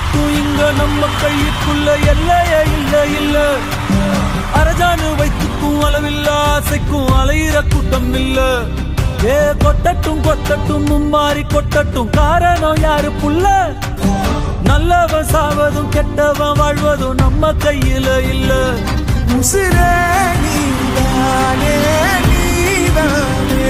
நீதிக்கும் இங்க நம்ம கையுக்குள்ள எல்லையே இல்ல இல்ல. அரஜானு வைத்துக்கும் அளவில்ல ஆசைக்கும் அலையிற கூட்டம் இல்ல. ஏ கொட்டட்டும் கொட்டட்டும் மும்மாறி கொட்டட்டும், காரணம் யாரு புள்ள? நல்லவன் சாவதும் கெட்டவன் வாழ்வதும் நம்ம கையில இல்ல. உசிரே நீதானே நீதானே